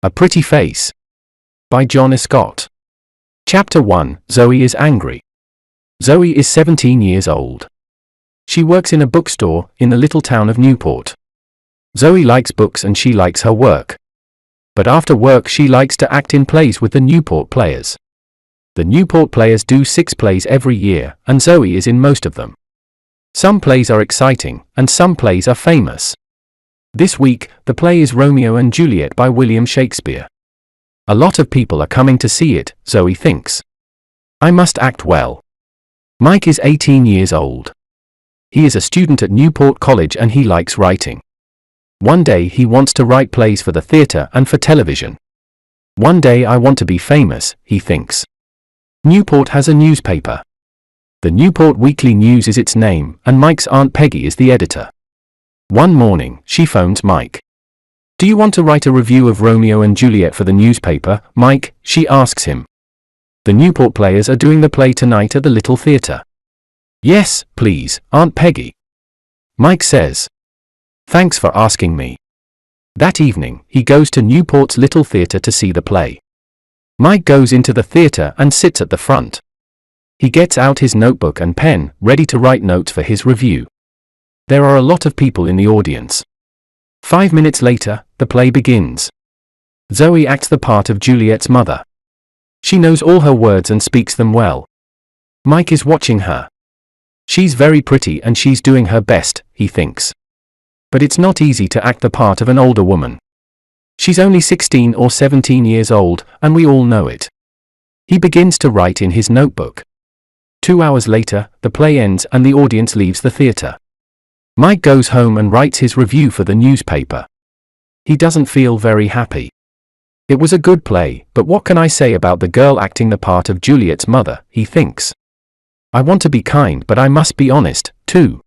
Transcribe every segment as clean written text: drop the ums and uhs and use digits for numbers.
A Pretty Face by John Escott. Chapter 1. Zoe is angry. Zoe is 17 years old. She works in a bookstore in the little town of Newport. Zoe likes books and she likes her work. But after work she likes to act in plays with the Newport Players. The Newport Players do 6 plays every year, and Zoe is in most of them. Some plays are exciting, and some plays are famous. This week, the play is Romeo and Juliet by William Shakespeare. A lot of people are coming to see it, Zoe thinks. I must act well. Mike is 18 years old. He is a student at Newport College and he likes writing. One day he wants to write plays for the theater and for television. One day I want to be famous, he thinks. Newport has a newspaper. The Newport Weekly News is its name, and Mike's Aunt Peggy is the editor. One morning, she phones Mike. Do you want to write a review of Romeo and Juliet for the newspaper, Mike? She asks him. The Newport Players are doing the play tonight at the little theater. Yes, please, Aunt Peggy. Mike says. Thanks for asking me. That evening, he goes to Newport's little theater to see the play. Mike goes into the theater and sits at the front. He gets out his notebook and pen, ready to write notes for his review. There are a lot of people in the audience. 5 minutes later, the play begins. Zoe acts the part of Juliet's mother. She knows all her words and speaks them well. Mike is watching her. She's very pretty and she's doing her best, he thinks. But it's not easy to act the part of an older woman. She's only 16 or 17 years old, and we all know it. He begins to write in his notebook. 2 hours later, the play ends and the audience leaves the theater. Mike goes home and writes his review for the newspaper. He doesn't feel very happy. It was a good play, but what can I say about the girl acting the part of Juliet's mother, he thinks. I want to be kind, but I must be honest, too.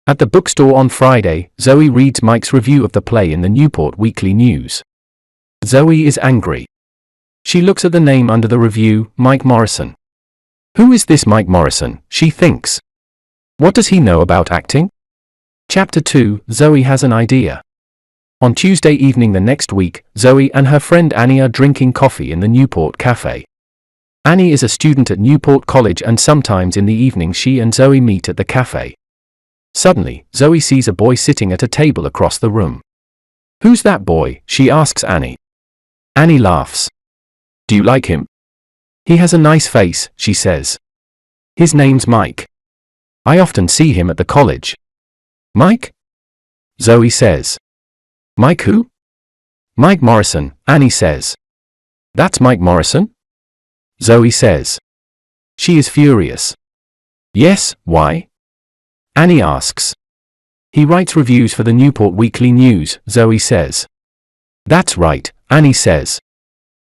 At the bookstore on Friday, Zoe reads Mike's review of the play in the Newport Weekly News. Zoe is angry. She looks at the name under the review, Mike Morrison. Who is this Mike Morrison, she thinks. What does he know about acting? Chapter 2. Zoe has an idea. On Tuesday evening the next week, Zoe and her friend Annie are drinking coffee in the Newport Cafe. Annie is a student at Newport College and sometimes in the evening she and Zoe meet at the cafe. Suddenly, Zoe sees a boy sitting at a table across the room. Who's that boy? She asks Annie. Annie laughs. Do you like him? He has a nice face, she says. His name's Mike. I often see him at the college. Mike? Zoe says. Mike who? Mike Morrison, Annie says. That's Mike Morrison? Zoe says. She is furious. Yes, why? Annie asks. He writes reviews for the Newport Weekly News, Zoe says. That's right, Annie says.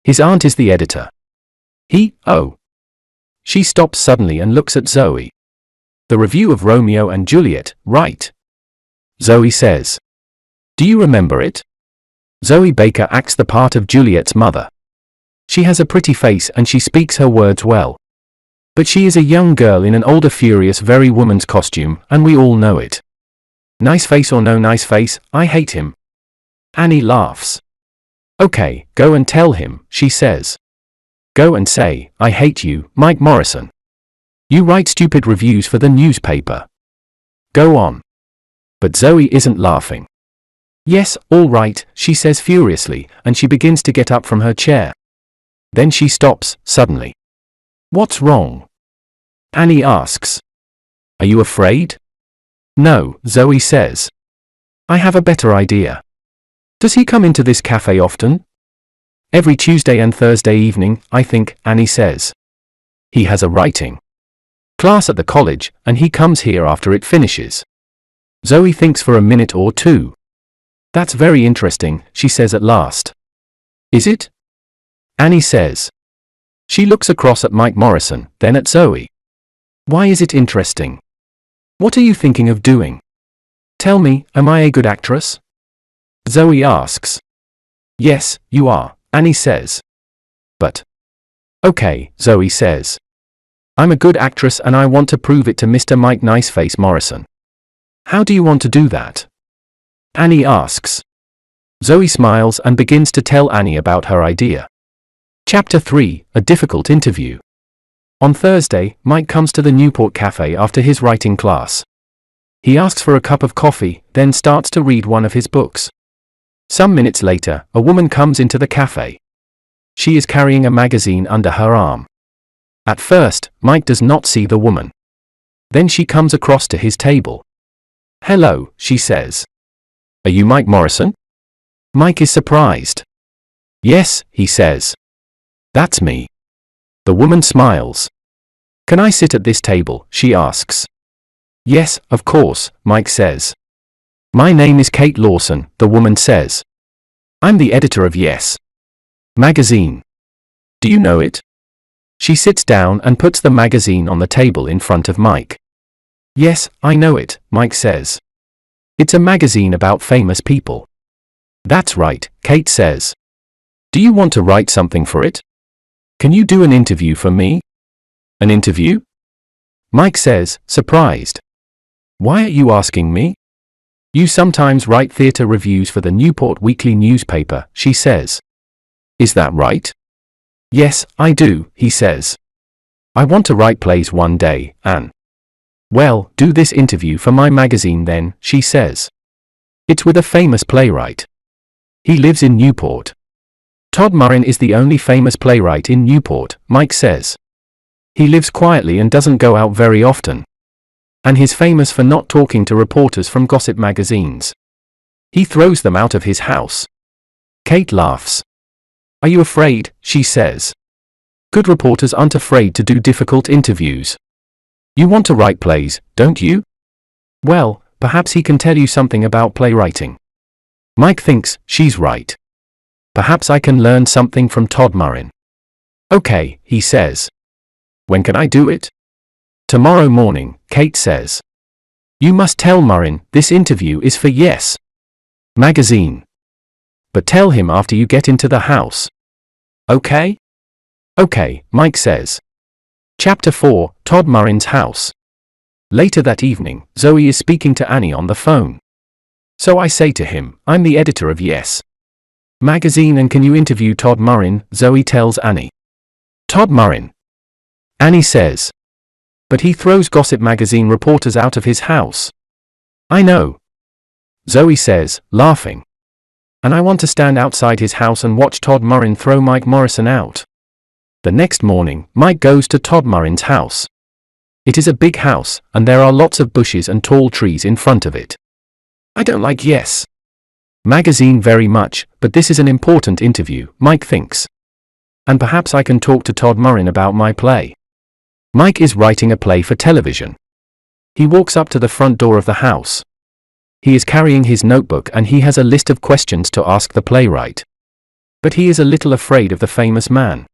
His aunt is the editor. Oh. She stops suddenly and looks at Zoe. The review of Romeo and Juliet, right? Zoe says. Do you remember it? Zoe Baker acts the part of Juliet's mother. She has a pretty face and she speaks her words well. But she is a young girl in an older furious very woman's costume, and we all know it. Nice face or no nice face, I hate him. Annie laughs. Okay, go and tell him, she says. Go and say, I hate you, Mike Morrison. You write stupid reviews for the newspaper. Go on. But Zoe isn't laughing. Yes, all right, she says furiously, and she begins to get up from her chair. Then she stops, suddenly. What's wrong? Annie asks. Are you afraid? No, Zoe says. I have a better idea. Does he come into this cafe often? Every Tuesday and Thursday evening, I think, Annie says. He has a writing class at the college, and he comes here after it finishes. Zoe thinks for a minute or two. That's very interesting, she says at last. Is it? Annie says. She looks across at Mike Morrison, then at Zoe. Why is it interesting? What are you thinking of doing? Tell me, am I a good actress? Zoe asks. Yes, you are, Annie says. But. Okay, Zoe says. I'm a good actress and I want to prove it to Mr. Mike Niceface Morrison. How do you want to do that? Annie asks. Zoe smiles and begins to tell Annie about her idea. Chapter 3, A Difficult Interview. On Thursday, Mike comes to the Newport Cafe after his writing class. He asks for a cup of coffee, then starts to read one of his books. Some minutes later, a woman comes into the cafe. She is carrying a magazine under her arm. At first, Mike does not see the woman. Then she comes across to his table. "Hello," she says. "Are you Mike Morrison?" Mike is surprised. "Yes," he says. "That's me." The woman smiles. "Can I sit at this table?" she asks. "Yes, of course," Mike says. "My name is Kate Lawson," the woman says. "I'm the editor of Yes magazine. Do you know it?" She sits down and puts the magazine on the table in front of Mike. "Yes, I know it," Mike says. "It's a magazine about famous people." "That's right," Kate says. "Do you want to write something for it? Can you do an interview for me?" "An interview?" Mike says, surprised. "Why are you asking me?" "You sometimes write theater reviews for the Newport Weekly newspaper," she says. "Is that right?" "Yes, I do," he says. "I want to write plays one day, Anne." "Well, do this interview for my magazine then," she says. "It's with a famous playwright. He lives in Newport." "Todd Murrin is the only famous playwright in Newport," Mike says. "He lives quietly and doesn't go out very often. And he's famous for not talking to reporters from gossip magazines. He throws them out of his house." Kate laughs. "Are you afraid?" she says. "Good reporters aren't afraid to do difficult interviews. You want to write plays, don't you? Well, perhaps he can tell you something about playwriting." Mike thinks she's right. "Perhaps I can learn something from Todd Murrin." "Okay," he says. "When can I do it?" "Tomorrow morning," Kate says. "You must tell Murrin this interview is for Yes magazine. But tell him after you get into the house. Okay?" "Okay," Mike says. Chapter 4, Todd Murrin's House. Later that evening, Zoe is speaking to Annie on the phone. "So I say to him, I'm the editor of Yes magazine and can you interview Todd Murrin?" Zoe tells Annie. "Todd Murrin?" Annie says. "But he throws gossip magazine reporters out of his house." "I know," Zoe says, laughing. "And I want to stand outside his house and watch Todd Murrin throw Mike Morrison out." The next morning, Mike goes to Todd Murrin's house. It is a big house, and there are lots of bushes and tall trees in front of it. "I don't like Yes magazine very much, but this is an important interview," Mike thinks. "And perhaps I can talk to Todd Murrin about my play." Mike is writing a play for television. He walks up to the front door of the house. He is carrying his notebook and he has a list of questions to ask the playwright. But he is a little afraid of the famous man.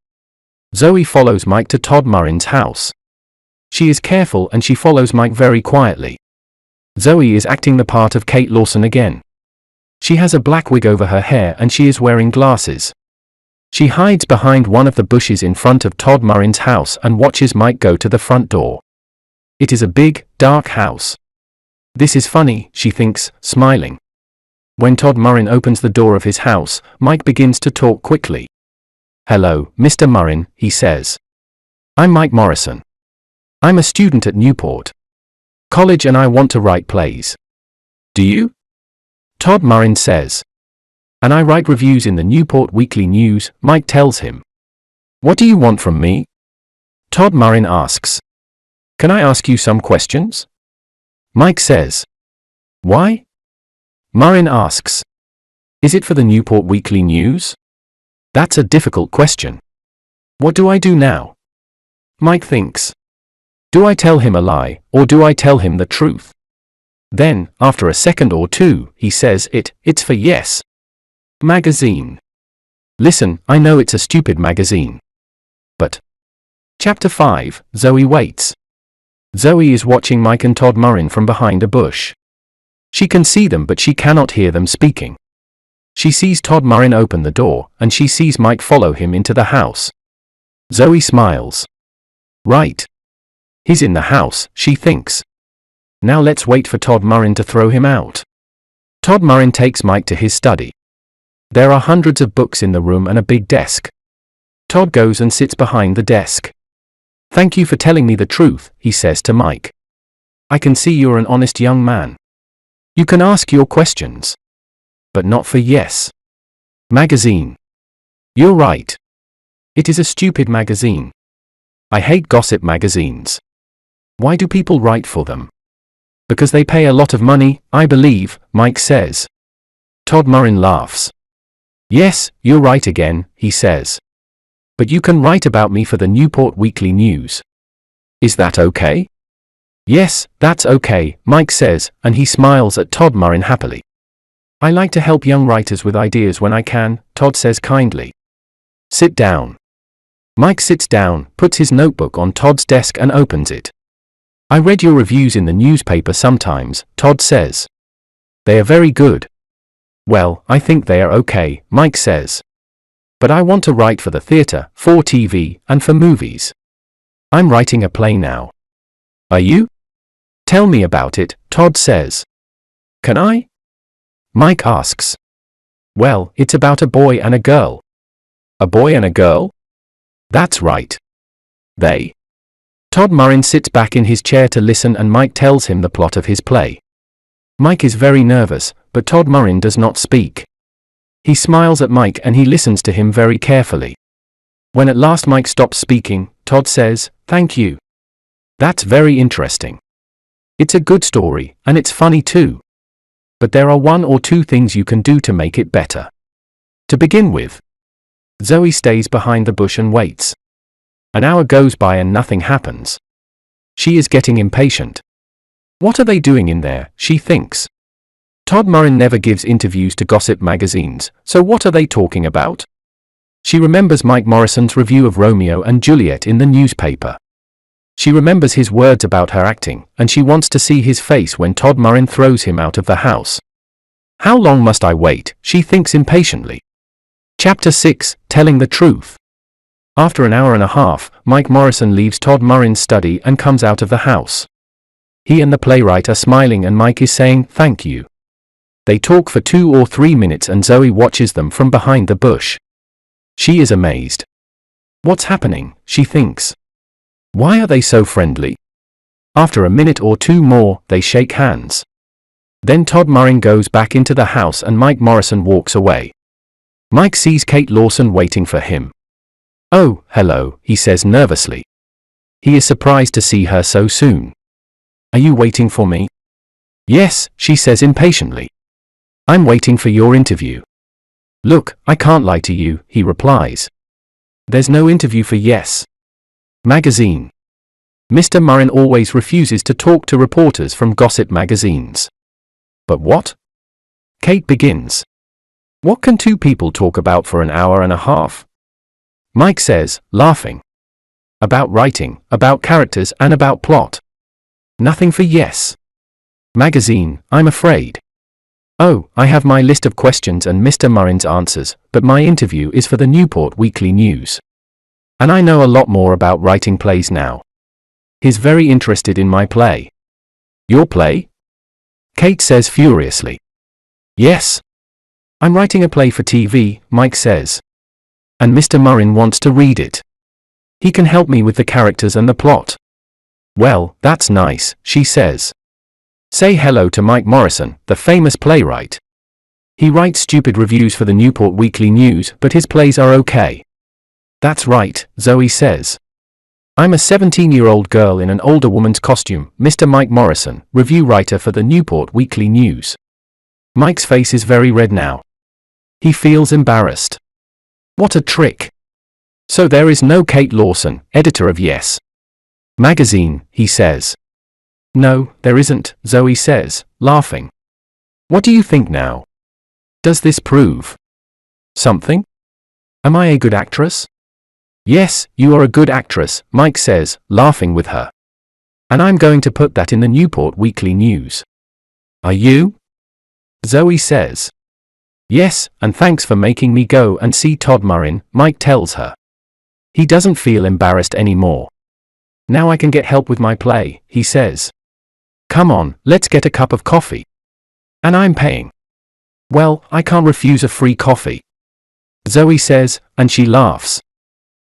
Zoe follows Mike to Todd Murrin's house. She is careful and she follows Mike very quietly. Zoe is acting the part of Kate Lawson again. She has a black wig over her hair and she is wearing glasses. She hides behind one of the bushes in front of Todd Murrin's house and watches Mike go to the front door. It is a big, dark house. This is funny, she thinks, smiling. When Todd Murrin opens the door of his house, Mike begins to talk quickly. "Hello, Mr. Murrin," he says. "I'm Mike Morrison. I'm a student at Newport College and I want to write plays." "Do you?" Todd Murrin says. "And I write reviews in the Newport Weekly News," Mike tells him. "What do you want from me?" Todd Murrin asks. "Can I ask you some questions?" Mike says. "Why?" Murrin asks. "Is it for the Newport Weekly News?" That's a difficult question. What do I do now? Mike thinks. Do I tell him a lie, or do I tell him the truth? Then, after a second or two, he says it's for Yes magazine. Listen, I know it's a stupid magazine. But. Chapter 5, Zoe waits. Zoe is watching Mike and Todd Murrin from behind a bush. She can see them but she cannot hear them speaking. She sees Todd Murrin open the door, and she sees Mike follow him into the house. Zoe smiles. Right. He's in the house, she thinks. Now let's wait for Todd Murrin to throw him out. Todd Murrin takes Mike to his study. There are hundreds of books in the room and a big desk. Todd goes and sits behind the desk. "Thank you for telling me the truth," he says to Mike. "I can see you're an honest young man. You can ask your questions. But not for Yes Magazine. You're right. It is a stupid magazine. I hate gossip magazines. Why do people write for them? Because they pay a lot of money, I believe," Mike says. Todd Murrin laughs. "Yes, you're right again," he says. "But you can write about me for the Newport Weekly News. Is that okay?" "Yes, that's okay," Mike says, and he smiles at Todd Murrin happily. "I like to help young writers with ideas when I can," Todd says kindly. "Sit down." Mike sits down, puts his notebook on Todd's desk and opens it. "I read your reviews in the newspaper sometimes," Todd says. "They are very good." "Well, I think they are okay," Mike says. "But I want to write for the theater, for TV, and for movies. I'm writing a play now." "Are you?" "Tell me about it," Todd says. "Can I?" Mike asks. "Well, it's about a boy and a girl." "A boy and a girl?" "That's right. They." Todd Murrin sits back in his chair to listen and Mike tells him the plot of his play. Mike is very nervous, but Todd Murrin does not speak. He smiles at Mike and he listens to him very carefully. When at last Mike stops speaking, Todd says, "Thank you. That's very interesting. It's a good story, and it's funny too. But there are one or two things you can do to make it better. To begin with." Zoe stays behind the bush and waits. An hour goes by and nothing happens. She is getting impatient. What are they doing in there, she thinks. Todd Murrin never gives interviews to gossip magazines, so what are they talking about? She remembers Mike Morrison's review of Romeo and Juliet in the newspaper. She remembers his words about her acting, and she wants to see his face when Todd Murrin throws him out of the house. How long must I wait, she thinks impatiently. Chapter 6, Telling the Truth. After an hour and a half, Mike Morrison leaves Todd Murrin's study and comes out of the house. He and the playwright are smiling and Mike is saying, "Thank you." They talk for 2 or 3 minutes and Zoe watches them from behind the bush. She is amazed. What's happening, she thinks. Why are they so friendly? After a minute or two more, they shake hands. Then Todd Murrin goes back into the house and Mike Morrison walks away. Mike sees Kate Lawson waiting for him. "Oh, hello," he says nervously. He is surprised to see her so soon. "Are you waiting for me?" "Yes," she says impatiently. "I'm waiting for your interview." "Look, I can't lie to you," he replies. "There's no interview for Yes Magazine. Mr. Murrin always refuses to talk to reporters from gossip magazines." "But what?" Kate begins. "What can two people talk about for an hour and a half?" Mike says, laughing. "About writing, about characters and about plot. Nothing for Yes Magazine, I'm afraid." "Oh, I have my list of questions and Mr. Murrin's answers, but my interview is for the Newport Weekly News. And I know a lot more about writing plays now. He's very interested in my play." "Your play?" Kate says furiously. "Yes. I'm writing a play for TV," Mike says. "And Mr. Murrin wants to read it. He can help me with the characters and the plot." "Well, that's nice," she says. "Say hello to Mike Morrison, the famous playwright. He writes stupid reviews for the Newport Weekly News, but his plays are okay." "That's right," Zoe says. "I'm a 17-year-old girl in an older woman's costume, Mr. Mike Morrison, review writer for the Newport Weekly News." Mike's face is very red now. He feels embarrassed. What a trick. "So there is no Kate Lawson, editor of Yes Magazine," he says. "No, there isn't," Zoe says, laughing. "What do you think now? Does this prove something? Am I a good actress?" "Yes, you are a good actress," Mike says, laughing with her. "And I'm going to put that in the Newport Weekly News." "Are you?" Zoe says. "Yes, and thanks for making me go and see Todd Murrin," Mike tells her. He doesn't feel embarrassed anymore. "Now I can get help with my play," he says. "Come on, let's get a cup of coffee. And I'm paying." Well, I can't refuse a free coffee, Zoe says, and she laughs.